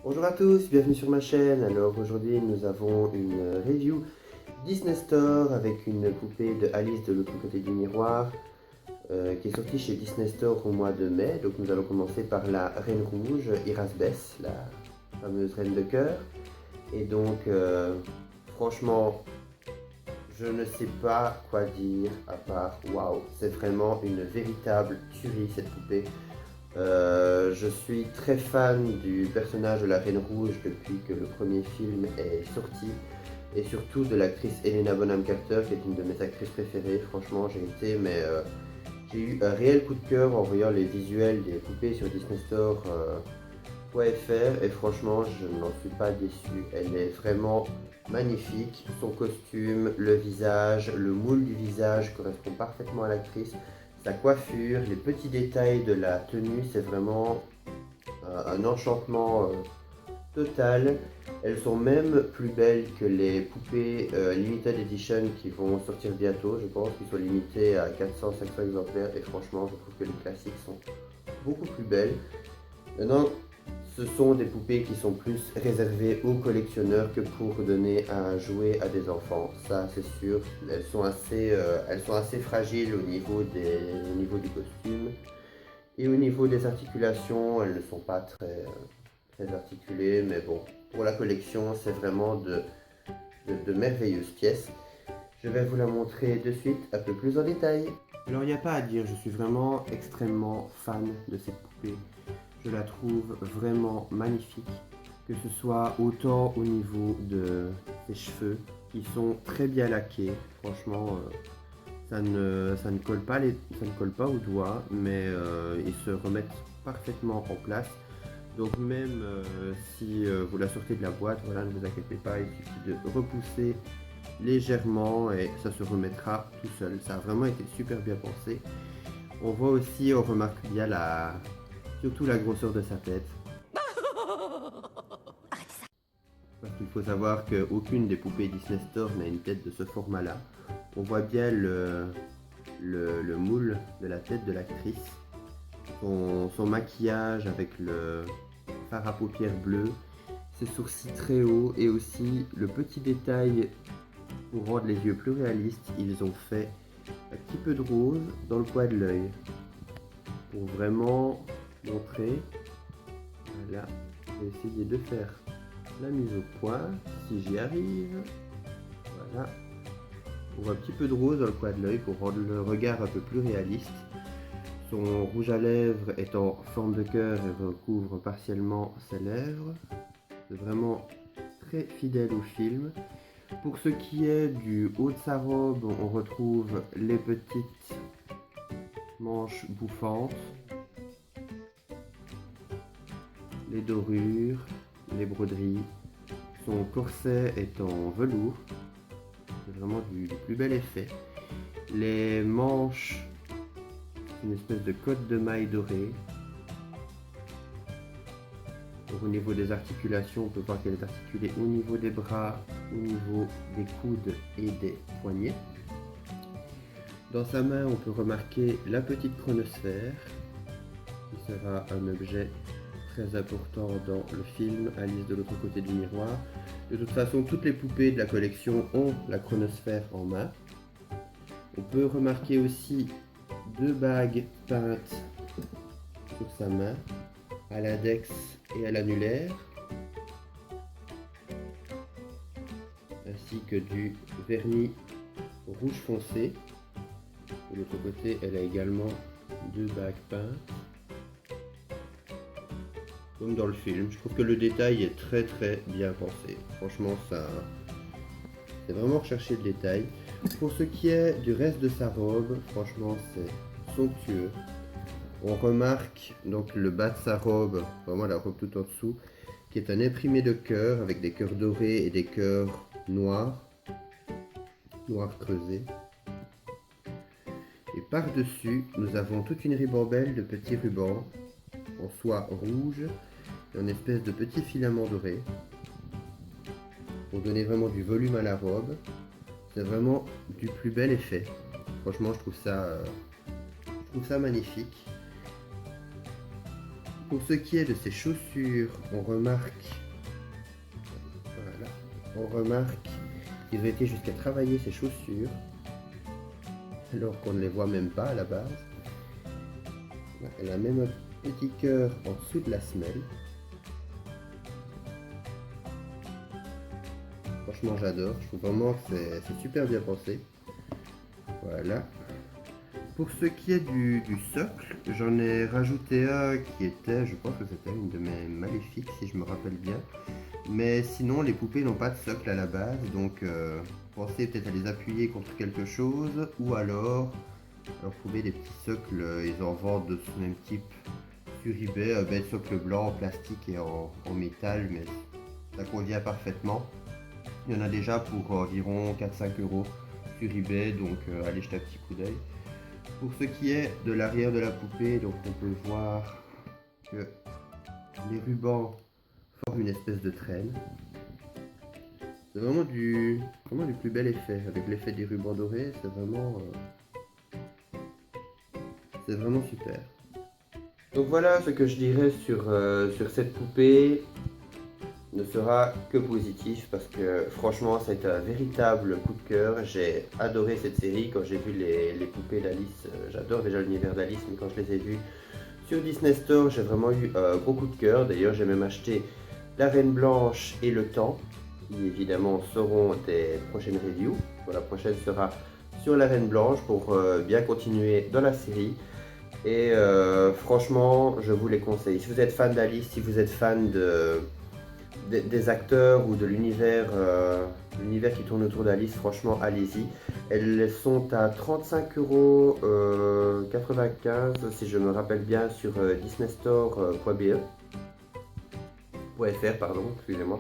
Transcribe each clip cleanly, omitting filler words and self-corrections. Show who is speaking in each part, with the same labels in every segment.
Speaker 1: Bonjour à tous, bienvenue sur ma chaîne. Alors aujourd'hui nous avons une review Disney Store avec une poupée de Alice de l'autre côté du miroir qui est sortie chez Disney Store au mois de mai. Donc nous allons commencer par la Reine Rouge, Irasbès, la fameuse Reine de cœur. Et donc franchement je ne sais pas quoi dire à part waouh, c'est vraiment une véritable tuerie cette poupée. Je suis très fan du personnage de la Reine Rouge depuis que le premier film est sorti et surtout de l'actrice Helena Bonham Carter qui est une de mes actrices préférées. Franchement, j'ai eu un réel coup de cœur en voyant les visuels des poupées sur Disney Store.fr et franchement, je n'en suis pas déçu. Elle est vraiment magnifique. Son costume, le visage, le moule du visage correspond parfaitement à l'actrice. Sa coiffure, les petits détails de la tenue, c'est vraiment un enchantement total. Elles sont même plus belles que les poupées Limited Edition qui vont sortir bientôt. Je pense qu'ils sont limités à 400-500 exemplaires et franchement, je trouve que les classiques sont beaucoup plus belles. Maintenant, ce sont des poupées qui sont plus réservées aux collectionneurs que pour donner à jouer à des enfants. Ça, c'est sûr. Elles sont assez fragiles au niveau du costume. Et au niveau des articulations, elles ne sont pas très articulées. Mais bon, pour la collection, c'est vraiment de merveilleuses pièces. Je vais vous la montrer de suite un peu plus en détail. Alors, il n'y a pas à dire, je suis vraiment extrêmement fan de cette poupée. Je la trouve vraiment magnifique, que ce soit autant au niveau de ses cheveux, qui sont très bien laqués. Franchement, ça ne colle pas aux doigts, mais ils se remettent parfaitement en place. Donc même si vous la sortez de la boîte, voilà, ne vous inquiétez pas, il suffit de repousser légèrement et ça se remettra tout seul. Ça a vraiment été super bien pensé. On voit aussi, on remarque bien surtout la grosseur de sa tête. Parce qu'il faut savoir qu'aucune des poupées Disney Store n'a une tête de ce format-là. On voit bien le moule de la tête de l'actrice, son maquillage avec le fard à paupières bleu, ses sourcils très hauts et aussi le petit détail pour rendre les yeux plus réalistes, ils ont fait un petit peu de rose dans le coin de l'œil pour vraiment montrer. Voilà, je vais essayer de faire la mise au point, si j'y arrive. Voilà, on voit un petit peu de rose dans le coin de l'œil pour rendre le regard un peu plus réaliste. Son rouge à lèvres est en forme de cœur et recouvre partiellement ses lèvres. C'est vraiment très fidèle au film. Pour ce qui est du haut de sa robe, on retrouve les petites manches bouffantes, les dorures, les broderies. Son corset est en velours, c'est vraiment du plus bel effet. Les manches, une espèce de cotte de maille dorée. Au niveau des articulations, on peut voir qu'elle est articulée au niveau des bras, au niveau des coudes et des poignets. Dans sa main, on peut remarquer la petite chronosphère, qui sera un objet très important dans le film Alice de l'autre côté du miroir. De toute façon, toutes les poupées de la collection ont la chronosphère en main. On peut remarquer aussi deux bagues peintes sur sa main, à l'index et à l'annulaire, ainsi que du vernis rouge foncé. De l'autre côté, elle a également deux bagues peintes, comme dans le film. Je trouve que le détail est très bien pensé. Franchement, ça, c'est vraiment recherché le détail. Pour ce qui est du reste de sa robe, franchement, c'est somptueux. On remarque donc le bas de sa robe, vraiment la robe tout en dessous, qui est un imprimé de cœur avec des cœurs dorés et des cœurs noirs creusés. Et par-dessus, nous avons toute une ribambelle de petits rubans en soie rouge et en espèce de petits filaments dorés pour donner vraiment du volume à la robe. C'est vraiment du plus bel effet. Franchement, je trouve ça magnifique. Pour ce qui est de ses chaussures, on remarque qu'ils ont été jusqu'à travailler ses chaussures, alors qu'on ne les voit même pas à la base. Elle a même un petit cœur en dessous de la semelle. Franchement, j'adore. Je trouve vraiment que c'est super bien pensé. Voilà. Pour ce qui est du socle, j'en ai rajouté un qui était, je pense que c'était une de mes maléfiques, si je me rappelle bien. Mais sinon, les poupées n'ont pas de socle à la base, donc pensez peut-être à les appuyer contre quelque chose, ou alors leur trouver des petits socles, ils en vendent de ce même type sur eBay, un bel socle blanc en plastique et en métal, mais ça convient parfaitement. Il y en a déjà pour environ 4-5 € sur eBay, donc allez jeter un petit coup d'œil. Pour ce qui est de l'arrière de la poupée, donc on peut voir que les rubans forment une espèce de traîne. C'est vraiment du plus bel effet, avec l'effet des rubans dorés, c'est vraiment super. Donc voilà ce que je dirais sur cette poupée. Ne sera que positif parce que franchement c'est un véritable coup de cœur. J'ai adoré cette série quand j'ai vu les poupées d'Alice. J'adore déjà l'univers d'Alice, mais quand je les ai vues sur Disney Store, j'ai vraiment eu un gros coup de cœur. D'ailleurs, j'ai même acheté La Reine Blanche et Le Temps, qui évidemment seront des prochaines reviews. Bon, la prochaine sera sur La Reine Blanche pour bien continuer dans la série. Et franchement, je vous les conseille. Si vous êtes fan d'Alice, si vous êtes fan des acteurs ou de l'univers qui tourne autour d'Alice, franchement, allez-y. Elles sont à 35,95 € si je me rappelle bien sur disneystore.be. .fr, pardon, excusez-moi.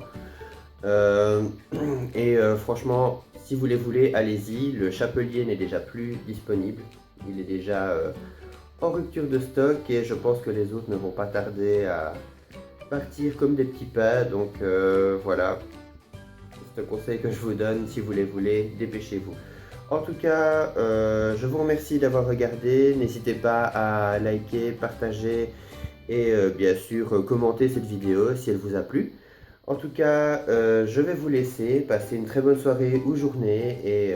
Speaker 1: Franchement, si vous les voulez, allez-y. Le Chapelier n'est déjà plus disponible. Il est déjà en rupture de stock et je pense que les autres ne vont pas tarder à partir comme des petits pains. Donc voilà, c'est un conseil que je vous donne. Si vous les voulez, dépêchez-vous. En tout cas, je vous remercie d'avoir regardé. N'hésitez pas à liker, partager et bien sûr commenter cette vidéo si elle vous a plu. En tout cas, je vais vous laisser. Passer une très bonne soirée ou journée et